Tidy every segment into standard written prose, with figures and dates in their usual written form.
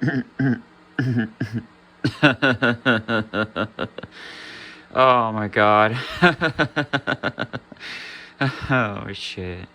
Oh my god. Oh shit.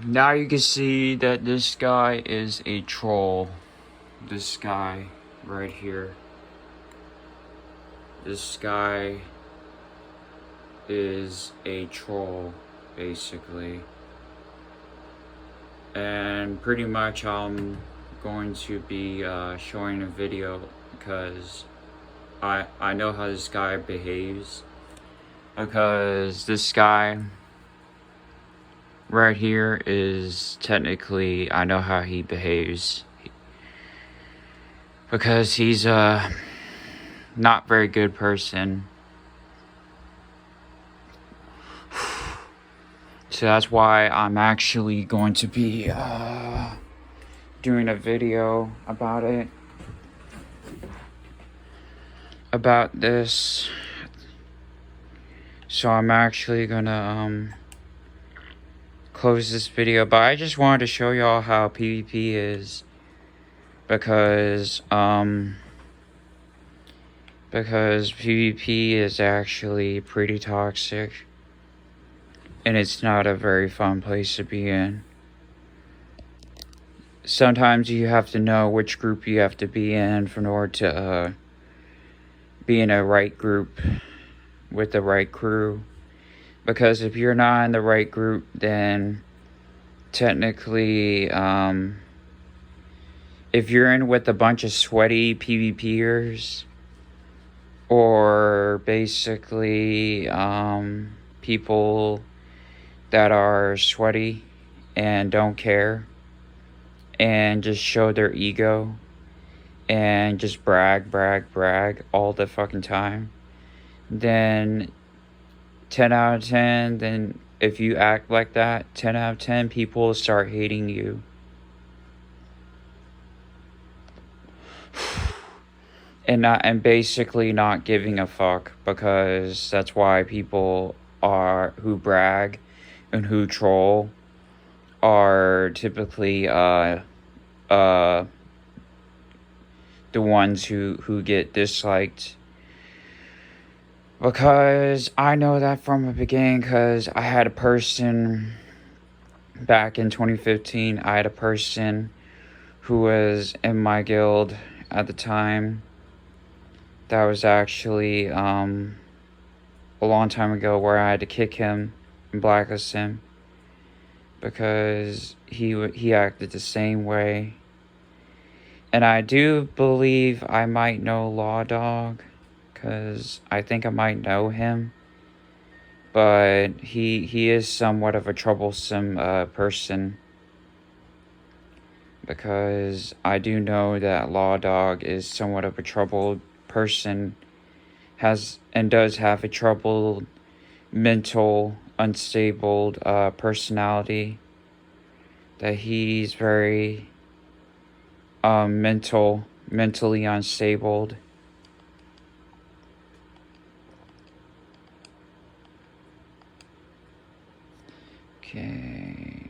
Now you can see that this guy is a troll. This guy right here. This guy is a troll, basically. And pretty much I'm going to be showing a video because I know how this guy behaves. Because this guy right here is technically, I know how he behaves. Because he's a not very good person. So that's why I'm actually going to be doing a video about it. About this. So I'm actually gonna close this video. But I just wanted to show y'all how PvP is. Because PvP is actually pretty toxic. And it's not a very fun place to be in. Sometimes you have to know which group you have to be in order to be in a right group with the right crew. Because if you're not in the right group, then technically, if you're in with a bunch of sweaty PvPers, or basically people that are sweaty and don't care and just show their ego and just brag all the fucking time, then 10 out of 10, then if you act like that, 10 out of 10 people will start hating you. And basically not giving a fuck, because that's why people who brag and who troll are typically the ones who get disliked. Because I know that from the beginning, because I had a person back in 2015, I had a person who was in my guild at the time. That was actually a long time ago, where I had to kick him and blacklist him because he acted the same way. And I do believe I might know Law Dog, because I think I might know him. But he is somewhat of a troublesome person, because I do know that Law Dog is somewhat of a troubled person, does have a troubled, mental, unstable personality, that he's very mentally unstable. Okay,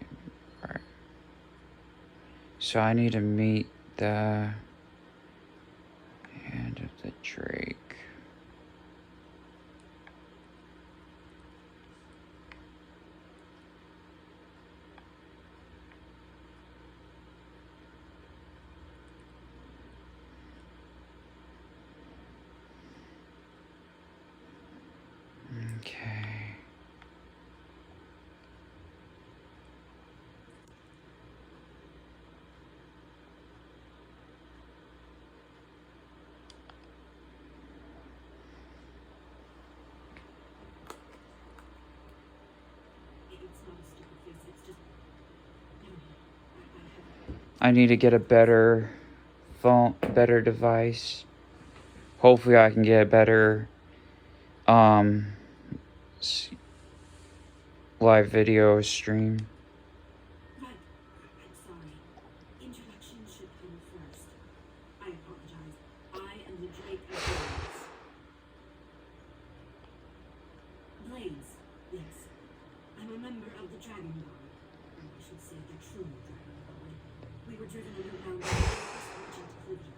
alright. So I need to meet the Hand of the Drake. Okay. I need to get a better phone, better device. Hopefully I can get a better live video stream. Right. I'm sorry. Introduction should come first. I apologize. I am the Drake of Blaze. Blaze, yes. I'm a member of the Dragon Guard. Or I should say the true Dragon Guard. We were driven underground by Sergeant Clivier.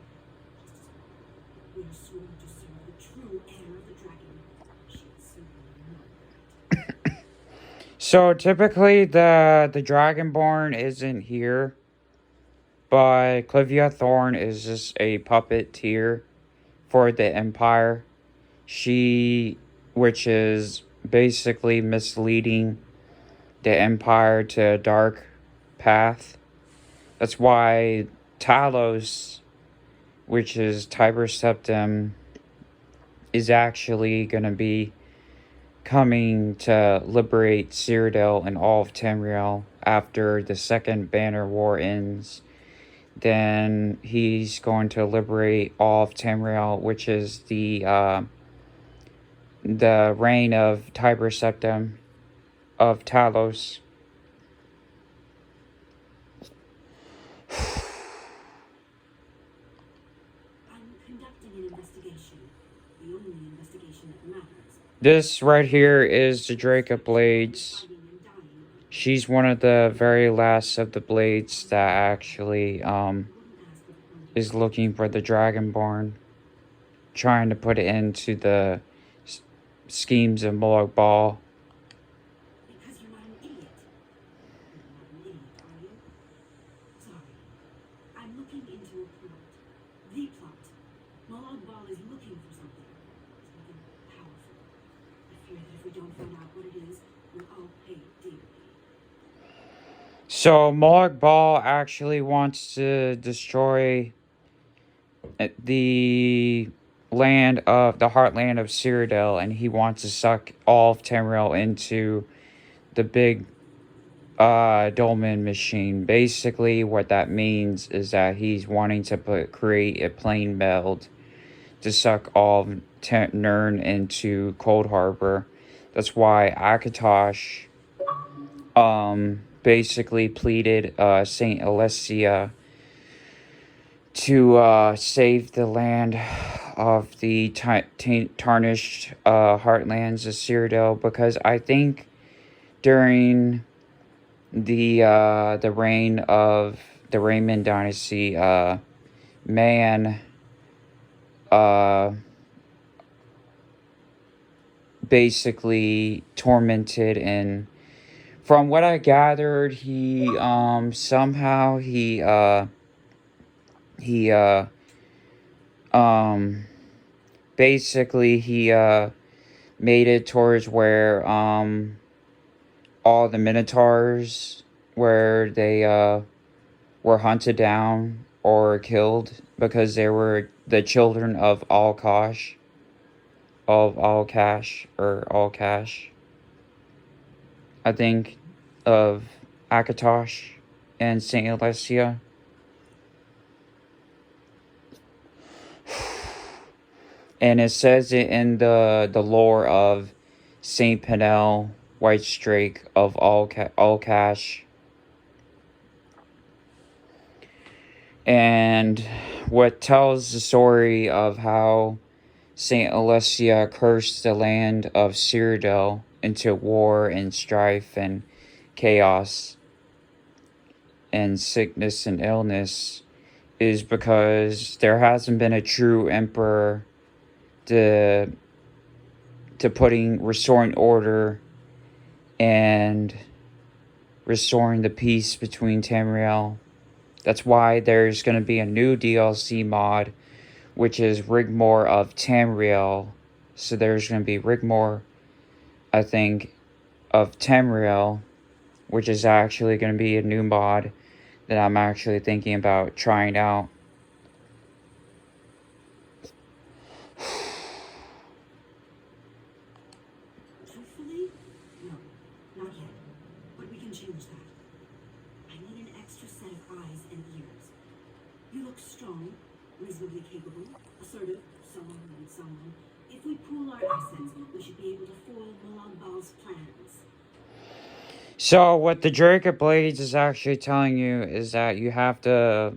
We are sworn to serve the true heir of the dragon. She is certainly not that. So typically the Dragonborn isn't here, but Clivia Thorne is just a puppeteer for the Empire. She, which is basically misleading the Empire to a dark path. That's why Talos, which is Tiber Septim, is actually going to be coming to liberate Cyrodiil and all of Tamriel after the Second Banner War ends. Then he's going to liberate all of Tamriel, which is the reign of Tiber Septim of Talos. I'm conducting an investigation. The only investigation that matters. This right here is the Draca Blades. Fighting and dying. She's one of the very last of the Blades that actually Wouldn't ask for the quantity. is looking for the Dragonborn, trying to put it into the schemes of Molag Bal. Because you're not an idiot. You're not an idiot, are you? Sorry. I'm looking into a plot. The plot. Molag Bal is looking for something. Something powerful. I fear that if we don't find out what it is, we'll all pay dearly. So Molag Bal actually wants to destroy the land of the heartland of Cyrodiil, and he wants to suck all of Tamriel into the big dolmen machine. Basically what that means is that he's wanting to create a plane meld to suck all of Nirn into Cold Harbor. That's why Akatosh basically pleaded Saint Alessia to save the land of the tarnished heartlands of Cyrodiil, because I think during the reign of the Raymond dynasty, man basically tormented, and from what I gathered, he somehow he basically he made it towards where all the Minotaurs, where they were hunted down or killed because they were the children of Alkash, I think, of Akatosh and Saint Alessia. And it says it in the lore of Saint Penel Whitestrake of Alkash. And what tells the story of how Saint Alessia cursed the land of Cyrodiil into war and strife and chaos and sickness and illness is because there hasn't been a true emperor to restoring order and restoring the peace between Tamriel. That's why there's going to be a new DLC mod, which is Rigmor of Tamriel. So there's going to be Rigmor, I think, of Tamriel, which is actually going to be a new mod that I'm actually thinking about trying out. Truthfully? No, not yet. But we can change that. I need an extra set of eyes and ears. You look strong, reasonably capable, assertive, so on and so on. If we pool our assets, we should be able to foil Molag Bal's plans. So what the Draca Blades is actually telling you is that you have to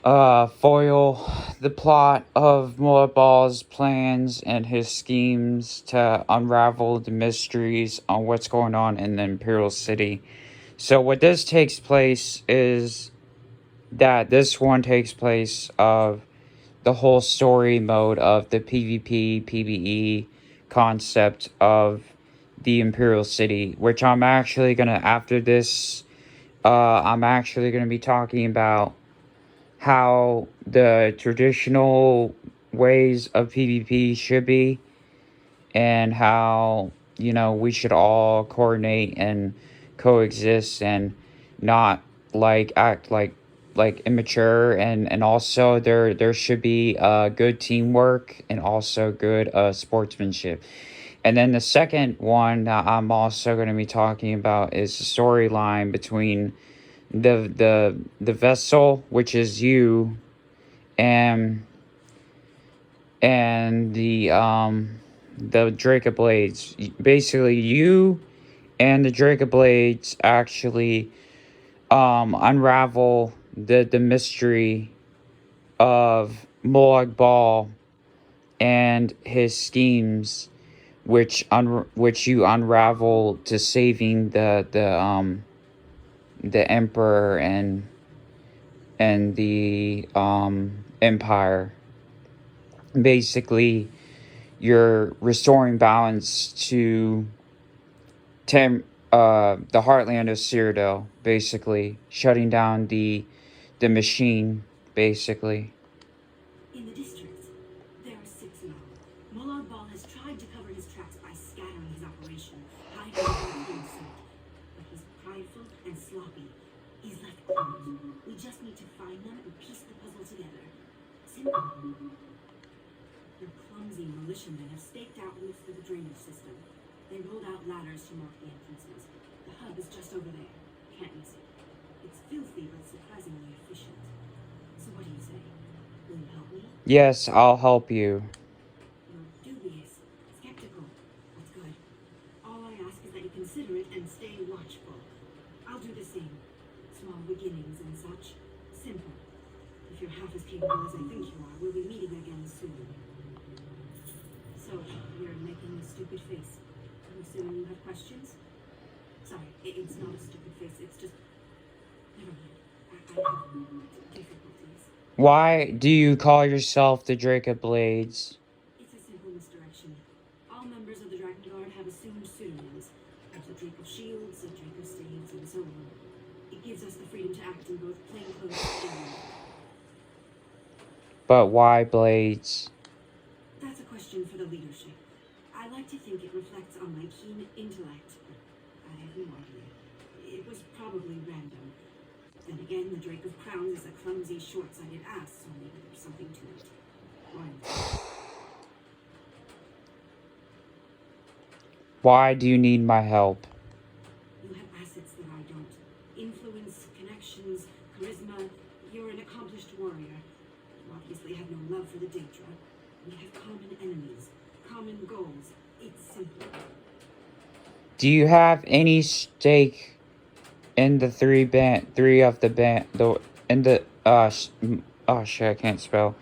foil the plot of Molag Bal's plans and his schemes to unravel the mysteries on what's going on in the Imperial City. So what this takes place is that this one takes place of the whole story mode of the PvP, PvE concept of the Imperial City, which I'm actually gonna, after this, I'm actually gonna be talking about how the traditional ways of PvP should be, and how, you know, we should all coordinate and coexist and not like act like immature, and also there should be good teamwork and also good sportsmanship. And then the second one that I'm also going to be talking about is the storyline between the vessel, which is you, and the Drake of Blades. Basically, you and the Drake of Blades actually unravel the mystery of Molag Bal and his schemes, which you unravel to saving the Emperor and the Empire. Basically, you're restoring balance to the heartland of Cyrodiil, basically shutting down the machine, basically. In the district, there are 6 now. Molag Bal has tried to cover his tracks by scattering his operation, hiding in plain sight. But he's prideful and sloppy. He's left crumbs. We just need to find them and piece the puzzle together. Simple. The clumsy militiamen have staked out routes for the drainage system. They rolled out ladders to mark the entrances. The hub is just over there. Can't miss it. It's filthy but surprisingly efficient. So what do you say? Will you help me? Yes, I'll help you. You're dubious, skeptical. That's good. All I ask is that you consider it and stay watchful. I'll do the same. Small beginnings and such. Simple. If you're half as capable as I think you are, we'll be meeting again soon. So, you're making a stupid face. I'm assuming you have questions? Sorry, it's not a stupid face, it's just... Never mind. I have difficulties. Why do you call yourself the Drake of Blades? It's a simple misdirection. All members of the Dragon Guard have assumed pseudonyms. There's a Drake of Shields, a Drake of Staves, and so on. It gives us the freedom to act in both plainclothes and... But why Blades? That's a question for the leadership. I like to think it reflects on my keen intellect, but I have no idea. It was probably random. Then again, the Drake of Crowns is a clumsy, short-sighted ass, so maybe there's something to it. Why not? Why do you need my help? You have assets that I don't. Influence, connections, charisma. You're an accomplished warrior. You obviously have no love for the Daedra. We have common enemies, common goals. It's simple. Do you have any stake in the three of the band, in the oh shit, I can't spell.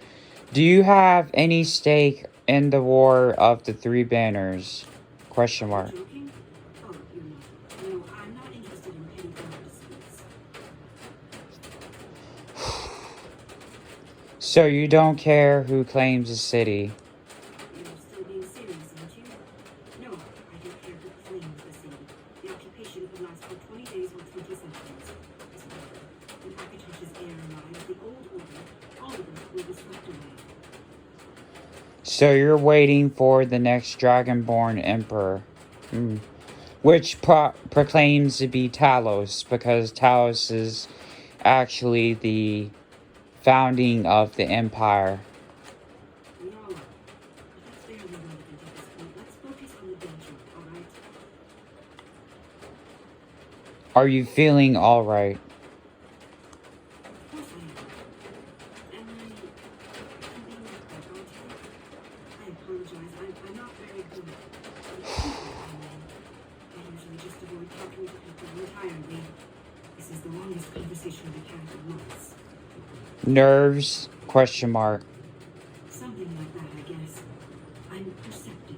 Do you have any stake in the War of the Three Banners? Question mark. Joking? Oh, you're not. No, I'm not interested in petty power disputes. So you don't care who claims the city? You're still being serious, aren't you? No, I don't care who claims the city. The occupation could last for 20 days or 20 centuries. When Akatosh's heir arrives, the old order, all of it will be swept away. So you're waiting for the next Dragonborn Emperor. Which proclaims to be Talos, because Talos is actually the founding of the Empire. We all are. But that's barely relevant at this point. Let's focus on the Daedra, alright? Are you feeling alright? Of course I am. Am I being archaic? I apologize. I'm not very good. I usually just avoid talking to people entirely. This is the longest conversation we've had in months. Nerves? Question mark. Something like that, I guess. I'm perceptive.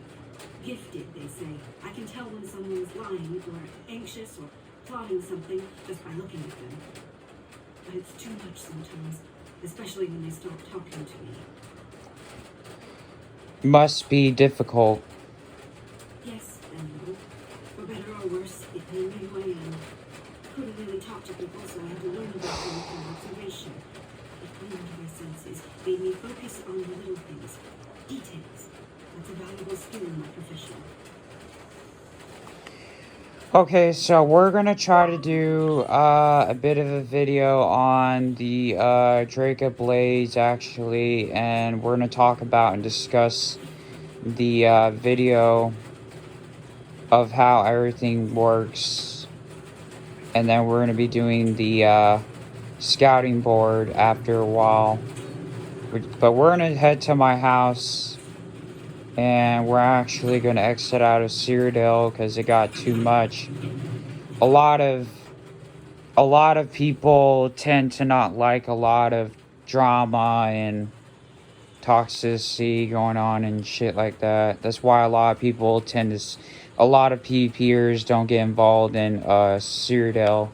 Gifted, they say. I can tell when someone's lying or anxious or plotting something just by looking at them. But it's too much sometimes, especially when they stop talking to me. Must be difficult. Yes, and no. Okay, so we're gonna try to do a bit of a video on the Draco Blaze actually, and we're gonna talk about and discuss the video of how everything works, and then we're gonna be doing the scouting board after a while. But we're gonna head to my house, and we're actually gonna exit out of Cyrodiil because it got too much. A lot of a lot of people tend to not like a lot of drama and toxicity going on and shit like that. That's why a lot of people tend to, a lot of PvPers don't get involved in Cyrodiil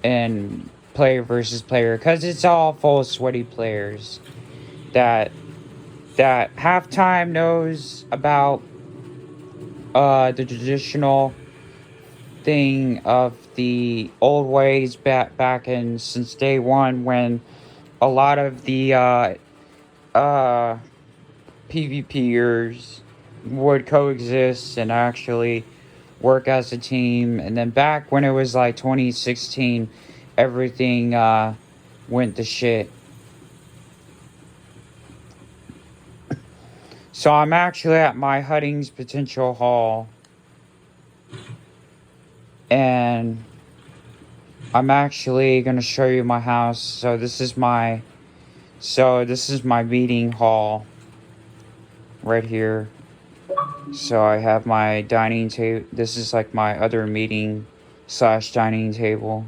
and player versus player because it's all full of sweaty players that halftime knows about the traditional thing of the old ways back in since day one when a lot of the uh PvPers would coexist and actually work as a team. And then back when it was like 2016, everything went to shit. So I'm actually at my Hudding's Potential Hall, and I'm actually gonna show you my house. So this is my meeting hall right here. So I have my dining table. This is like my other meeting / dining table.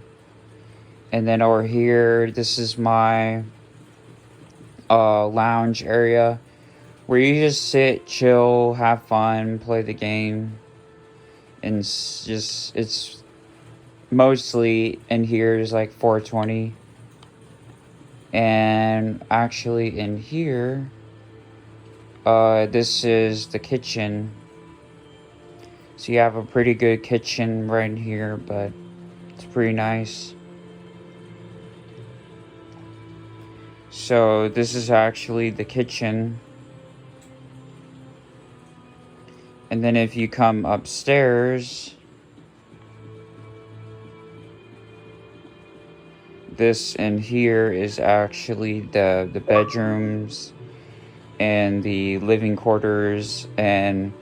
And then over here, this is my lounge area where you just sit, chill, have fun, play the game. And it's mostly in here is like 420. And actually in here, this is the kitchen. So you have a pretty good kitchen right in here, but it's pretty nice. So this is actually the kitchen. And then if you come upstairs, this in here is actually the bedrooms and the living quarters and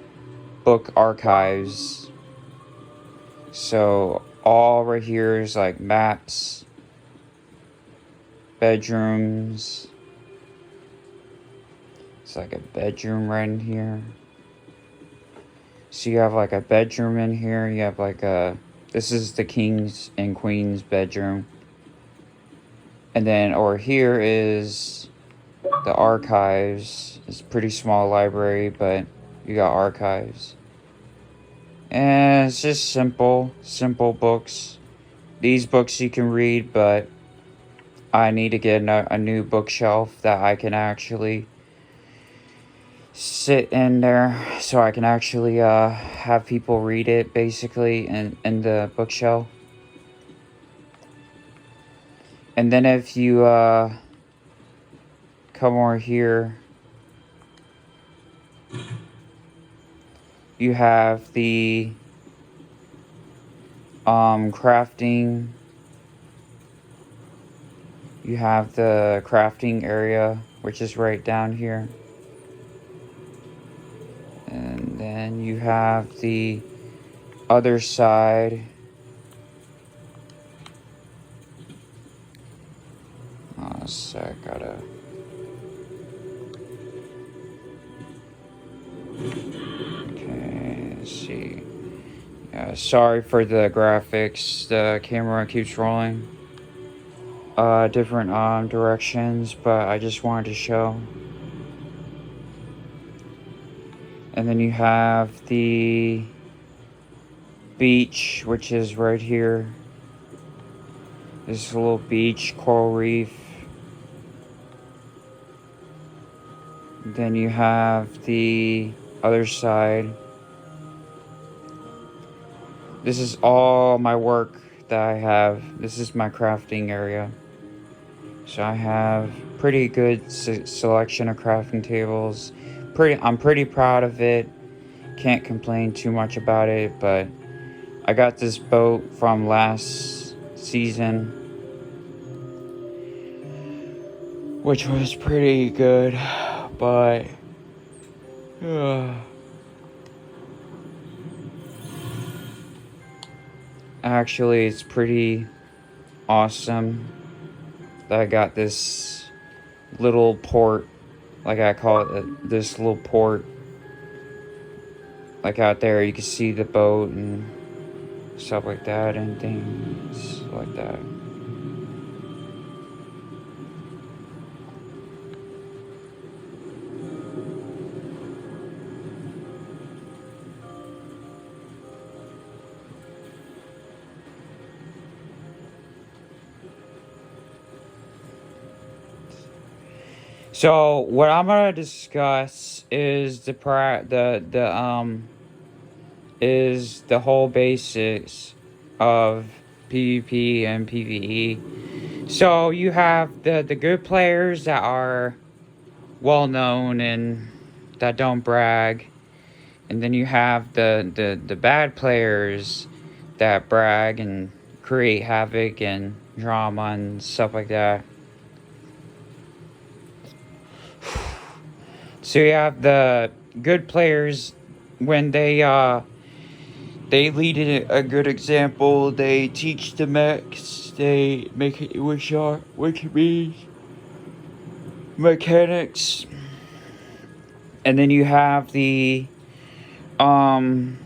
book archives. So all right here is like maps, bedrooms. It's like a bedroom right in here. So you have like a bedroom in here. You have like this is the king's and queen's bedroom. And then over here is the archives. It's a pretty small library, but you got archives. And it's just simple books. These books you can read, but I need to get a new bookshelf that I can actually sit in there so I can actually have people read it basically in the bookshelf. And then if you come over here, you have the crafting. You have the crafting area, which is right down here. And then you have the other side. Oh, so I gotta... Okay, let's see. Yeah, sorry for the graphics. The camera keeps rolling. Different directions, but I just wanted to show. And then you have the beach, which is right here. This little beach, coral reef. Then you have the other side. This is all my work that I have. This is my crafting area. So I have pretty good selection of crafting tables. I'm pretty proud of it. Can't complain too much about it, but I got this boat from last season, which was pretty good, but actually it's pretty awesome that I got this little port, like I call it, this little port. Like out there, you can see the boat and stuff like that, and things like that. So what I'm gonna discuss is is the whole basics of PvP and PvE. So you have the good players that are well known and that don't brag, and then you have the bad players that brag and create havoc and drama and stuff like that. So you have the good players when they lead a good example. They teach the mechs. They make it which means mechanics. And then you have um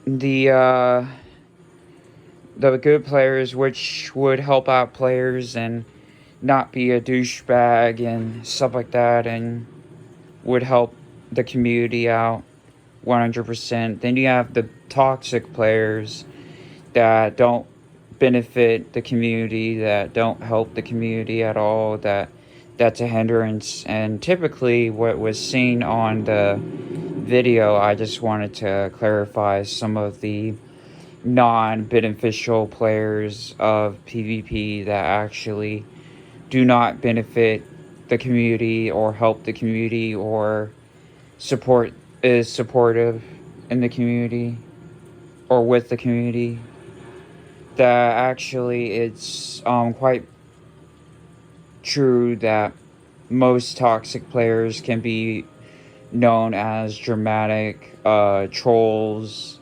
the the good players, which would help out players and not be a douchebag and stuff like that, and would help the community out 100%. Then you have the toxic players that don't benefit the community, that don't help the community at all, that's a hindrance. And typically what was seen on the video, I just wanted to clarify some of the non-beneficial players of PvP that actually do not benefit the community or help the community or is supportive in the community or with the community. That actually it's quite true that most toxic players can be known as dramatic trolls.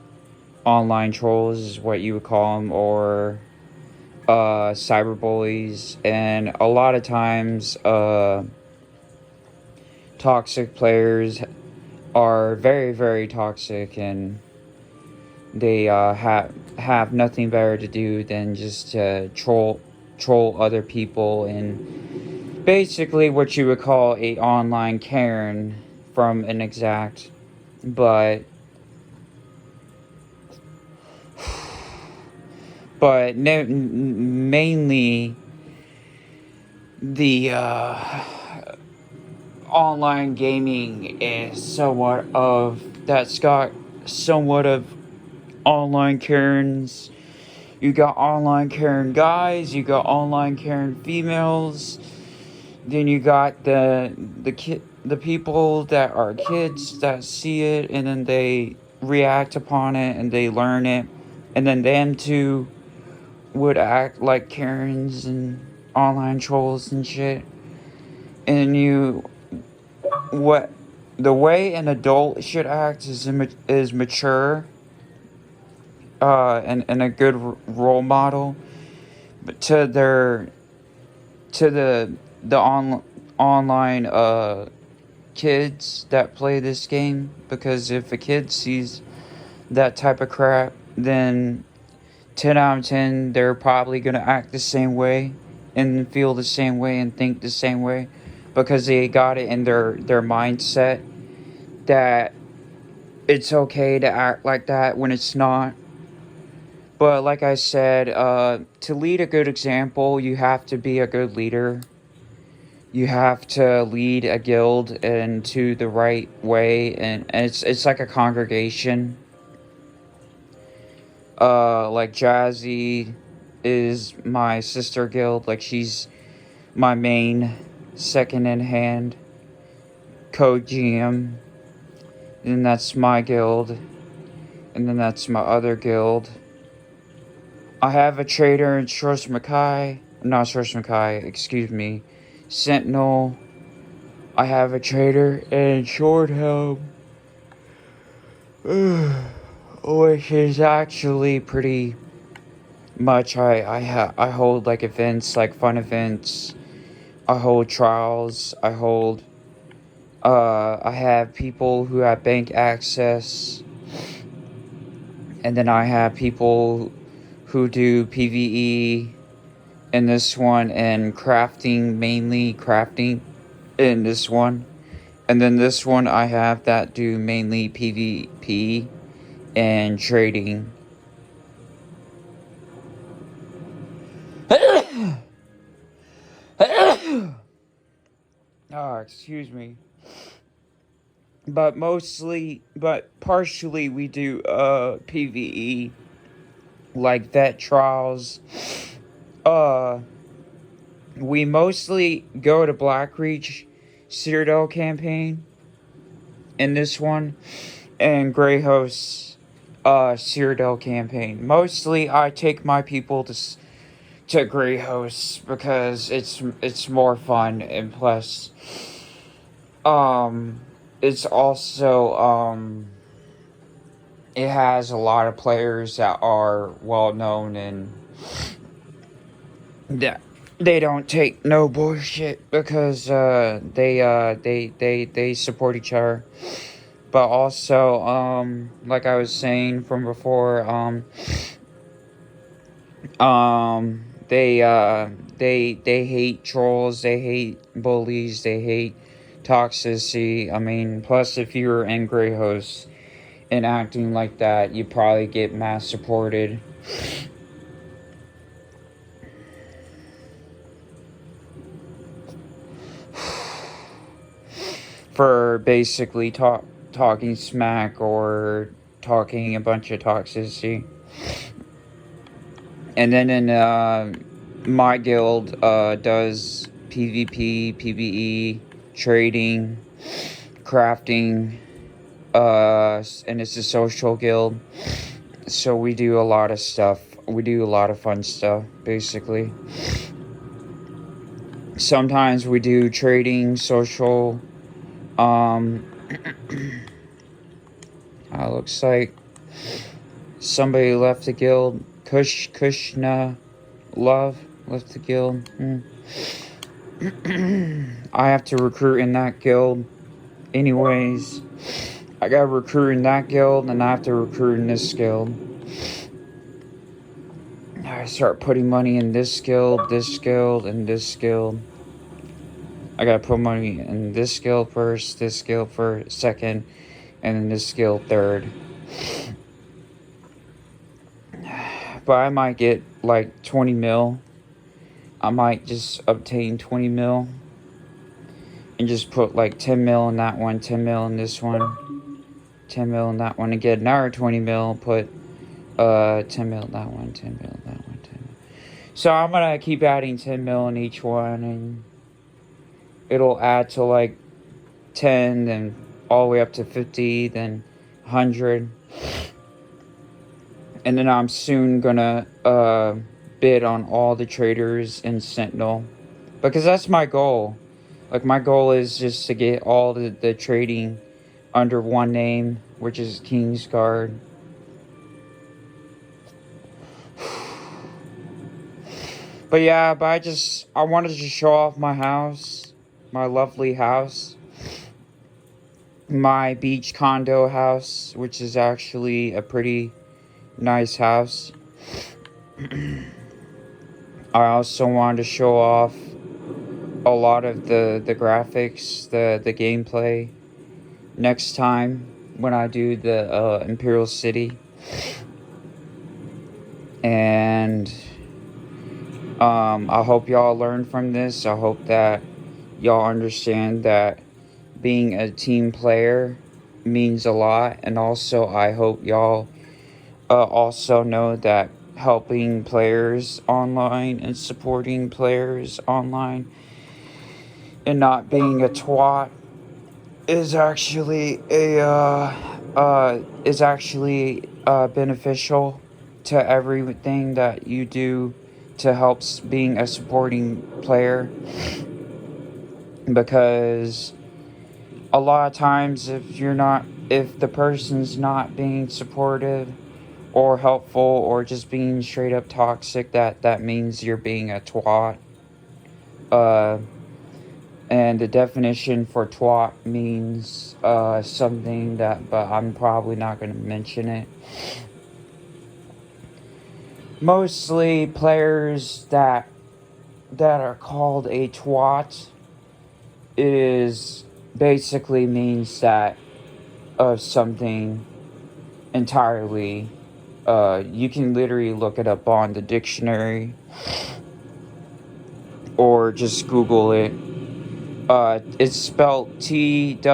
Online trolls is what you would call them, or cyberbullies. And a lot of times toxic players are very, very toxic, and they have nothing better to do than just to troll other people, and basically what you would call a online Karen from an exact. But mainly the online gaming is somewhat of that's got somewhat of online Karens. You got online Karen guys, you got online Karen females, then you got the people that are kids that see it and then they react upon it and they learn it, and then them too would act like Karens and online trolls and shit. And what the way an adult should act is mature, and a good role model, but to the online kids that play this game, because if a kid sees that type of crap, then 10 out of 10 they're probably gonna act the same way and feel the same way and think the same way, because they got it in their mindset that it's okay to act like that when it's not. But like I said, to lead a good example, you have to be a good leader. You have to lead a guild into the right way, and it's like a congregation. Like Jazzy is my sister guild. Like she's my main second in hand co-GM. And that's my guild. And then that's my other guild. I have a trader in Source Mackay. Not Source Mackay, excuse me. Sentinel. I have a trader in Shorthelm. Which is actually pretty much I hold like events, like fun events. I hold trials. I have people who have bank access, and then I have people who do PvE in this one, and crafting, mainly crafting in this one. And then this one I have that do mainly PvP and trading. Excuse me. But partially we do PvE, like vet trials. We mostly go to Blackreach Citadel campaign in this one, and Greyhost Citadel campaign. Mostly I take my people to Greyhost because it's more fun, and plus it's also it has a lot of players that are well known, and that they don't take no bullshit because they support each other. But also like I was saying from before, they hate trolls, they hate bullies, they hate toxicity. I mean, plus if you're in Greyhost and acting like that, you probably get mass supported. For basically talking smack or talking a bunch of toxicity. And then in my guild does PvP, PvE, trading, crafting, and it's a social guild. So we do a lot of stuff. We do a lot of fun stuff, basically. Sometimes we do trading, social. Looks like somebody left the guild. Kushna Love left the guild. I have to recruit in that guild. Anyways, I gotta recruit in that guild, and I have to recruit in this guild. I start putting money in this guild, and this guild. I gotta put money in this guild first, this guild for second, and then this guild third. But I might get like 20 mil. I might just obtain 20 mil and just put like 10 mil in that one, 10 mil in this one, 10 mil in that one, and get another 20 mil, put 10 mil in that one, 10 mil in that one, 10 mil. So I'm gonna keep adding 10 mil in each one, and it'll add to like 10, then all the way up to 50, then 100. And then I'm soon gonna bid on all the traders in Sentinel, because that's my goal. Like, my goal is just to get all the trading under one name, which is Kingsguard. But yeah, I wanted to show off my house, my lovely house, my beach condo house, which is actually a pretty nice house. I also wanted to show off a lot of the graphics, the gameplay next time when I do the Imperial City. And I hope y'all learn from this. I hope that y'all understand that being a team player means a lot. And also, I hope y'all also know that helping players online and supporting players online and not being a twat is actually beneficial. to everything that you do to help being a supporting player, because a lot of times if the person's not being supportive or helpful or just being straight up toxic, that means you're being a twat. uh and the definition for twat means something that, but I'm probably not going to mention it. Mostly players that are called a twat is basically means that of something entirely. You can literally look it up on the dictionary or just Google it. It's spelled TWAT.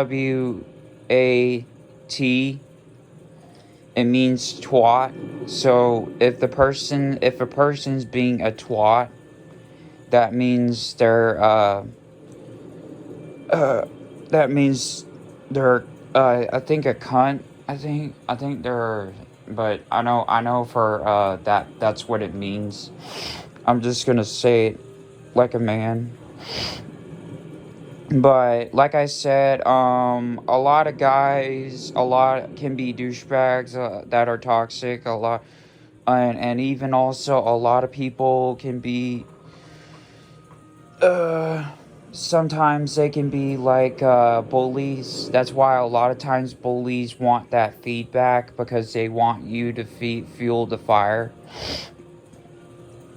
It means twat. So if a person's being a twat, that means uh, that means they're I think a cunt. I think they're, but I know for that's what it means. I'm just gonna say it like a man. But like I said, a lot of guys, a lot can be douchebags that are toxic. A lot, and even also a lot of people can be. Uh, Sometimes they can be like bullies. That's why a lot of times bullies want that feedback, because they want you to fuel the fire.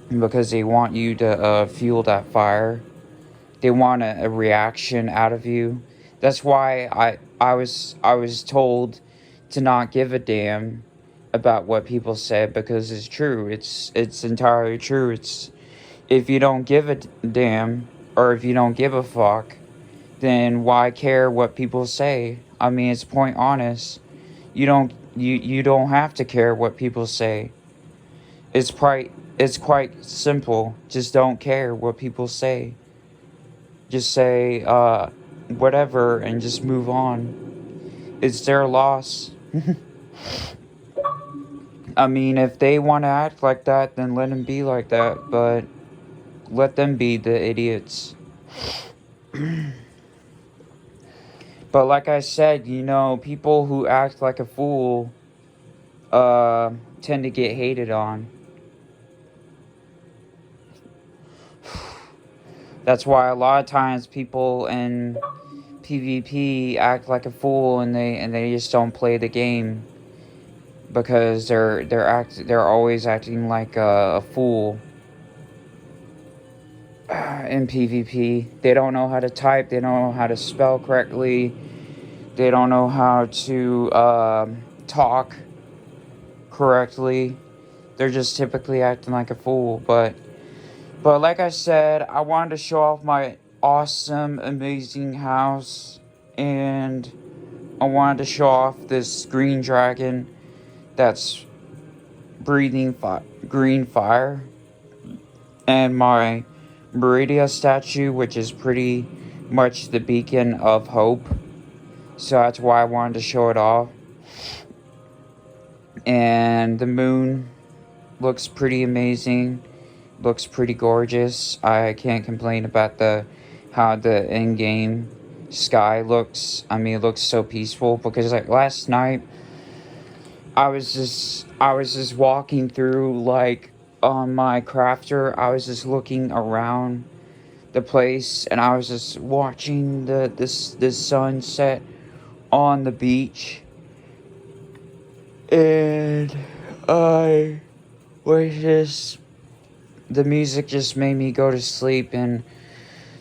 Because they want you to fuel that fire. They want a reaction out of you. That's why I was told to not give a damn about what people said, because it's true. It's entirely true. It's If you don't give a damn, or if you don't give a fuck, then why care what people say? I mean, it's point honest. You don't have to care what people say. It's quite simple. Just don't care what people say. Just say whatever and just move on. It's their loss. I mean, if they want to act like that, then let them be like that, but let them be the idiots. But like I said, people who act like a fool tend to get hated on. That's why a lot of times people in PvP act like a fool, and they just don't play the game, because they're always acting like a fool in PvP. They don't know how to type. They don't know how to spell correctly. They don't know how to talk correctly. They're just typically acting like a fool. But like I said, I wanted to show off my awesome, amazing house, and I wanted to show off this green dragon that's breathing green fire, and my Meridia statue, which is pretty much the beacon of hope. So that's why I wanted to show it off. And the moon looks pretty amazing. Looks pretty gorgeous. I can't complain about how the in-game sky looks. I mean, it looks so peaceful, because like last night I was just walking through, like, on my crafter. I was just looking around the place, and I was just watching the sunset on the beach, and I was just the music just made me go to sleep, and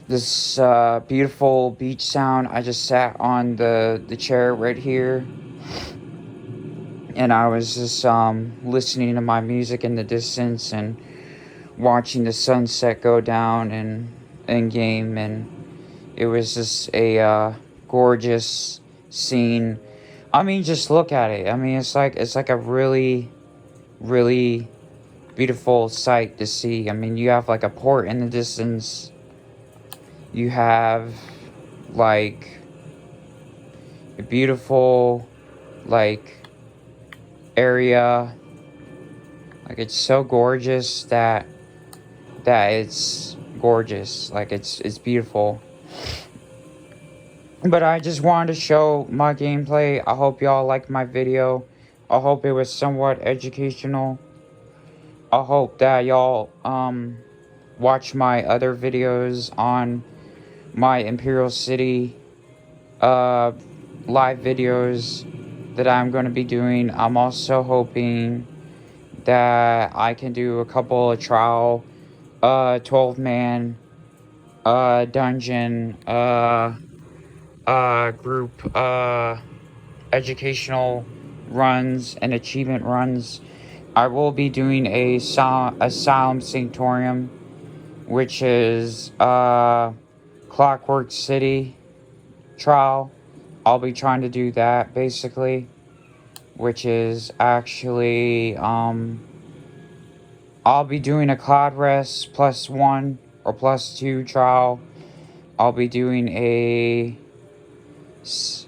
this beautiful beach sound. I just sat on the chair right here, and I was just listening to my music in the distance and watching the sunset go down and in game, and it was just a gorgeous scene. I mean, just look at it. I mean, it's like a really, really beautiful sight to see. I mean, you have like a port in the distance. You have like a beautiful like area Like, it's so gorgeous that it's gorgeous. Like, it's beautiful. But I just wanted to show my gameplay. I hope y'all liked my video. I hope it was somewhat educational. I hope that y'all watch my other videos on my Imperial City live videos that I'm going to be doing. I'm also hoping that I can do a couple of trial 12-man dungeon group educational runs and achievement runs. I will be doing a Asylum Sanctorium, which is Clockwork City trial. I'll be trying to do that basically, which is actually I'll be doing a Cloud Rest +1 or +2 trial. I'll be doing a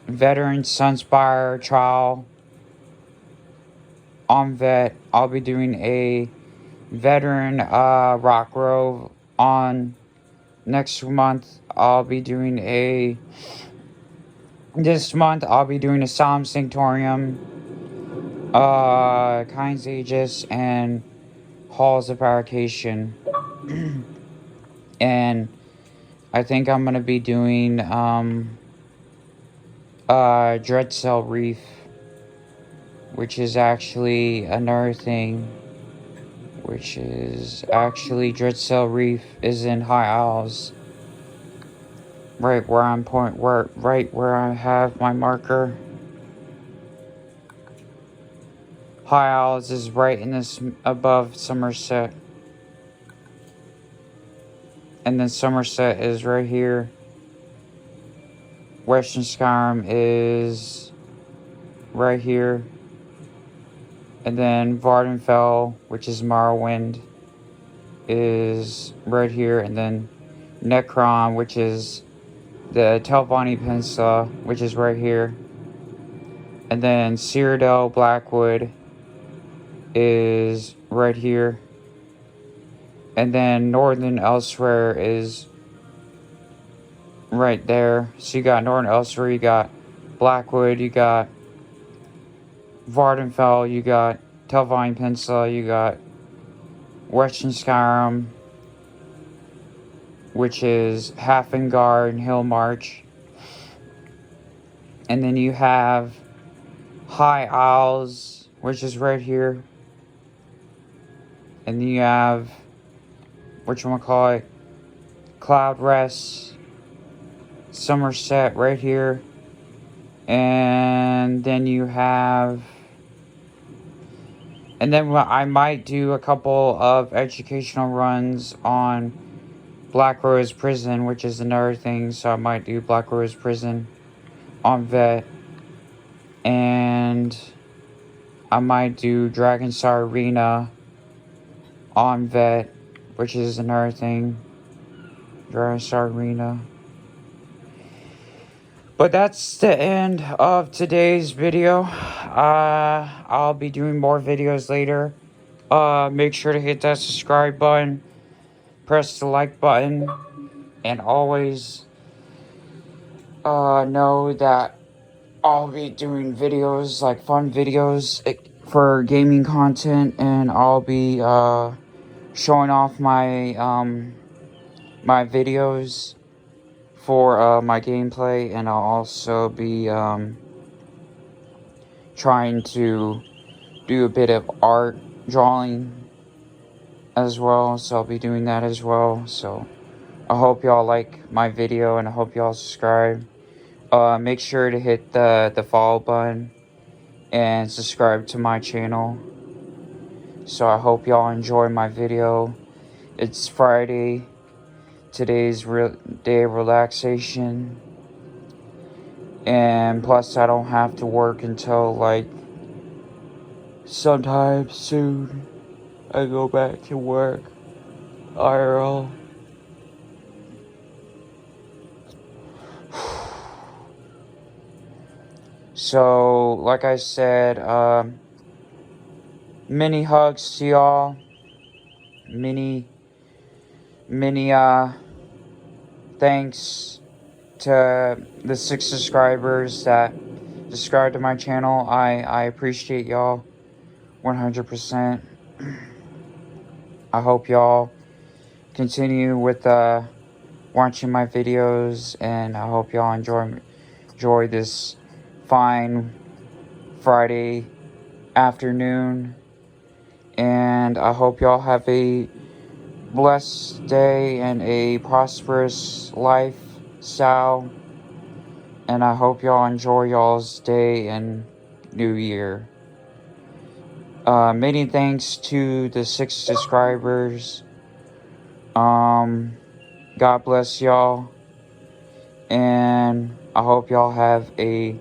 Veteran Sunspire trial on Vet. I'll be doing a Veteran Rock Grove on next month. This month I'll be doing a Asylum Sanctorium, Kind's Aegis, and Halls of Fabrication. And I think I'm gonna be doing Dreadcell Reef, which is actually another thing. Which is actually Dreadcell Reef is in High Isles. Right where I have my marker. High Isles is right in this above Somerset. And then Somerset is right here. Western Skyrim is right here. And then Vardenfell, which is Morrowind, is right here. And then Necron, which is the Telvanni Peninsula, which is right here. And then Cyrodiil Blackwood is right here. And then Northern Elsewhere is right there. So you got Northern Elsewhere, you got Blackwood, you got Vardenfell, you got Telvanni Peninsula, you got Western Skyrim, which is Hafengard and Hillmarch. And then you have High Isles, which is right here. And then you have, whatchamacallit, Cloud Rest, Somerset right here. And then you have, and then I might do a couple of educational runs on Black Rose Prison, which is another thing. So I might do Black Rose Prison on Vet. And I might do Dragonstar Arena on Vet, which is another thing. Dragonstar Arena. But that's the end of today's video. I'll be doing more videos later. Make sure to hit that subscribe button. Press the like button. And always know that I'll be doing videos, like fun videos for gaming content. And I'll be showing off my my videos for my gameplay, and I'll also be trying to do a bit of art drawing as well, so I'll be doing that as well. So I hope y'all like my video, and I hope y'all subscribe. Make sure to hit the follow button and subscribe to my channel. So I hope y'all enjoy my video. It's Friday. Today's day of relaxation, and plus I don't have to work until like sometime soon. I go back to work IRL. So like I said, many hugs to y'all. Many thanks to the 6 subscribers that subscribe to my channel. I appreciate y'all 100%. I hope y'all continue with watching my videos, and I hope y'all enjoy this fine Friday afternoon, and I hope y'all have a blessed day and a prosperous lifestyle, and I hope y'all enjoy y'all's day and new year. Many thanks to the 6 subscribers. God bless y'all, and I hope y'all have a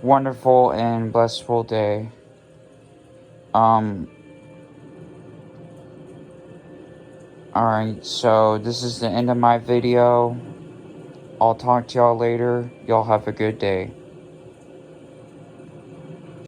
wonderful and blissful day. Alright, so this is the end of my video. I'll talk to y'all later. Y'all have a good day.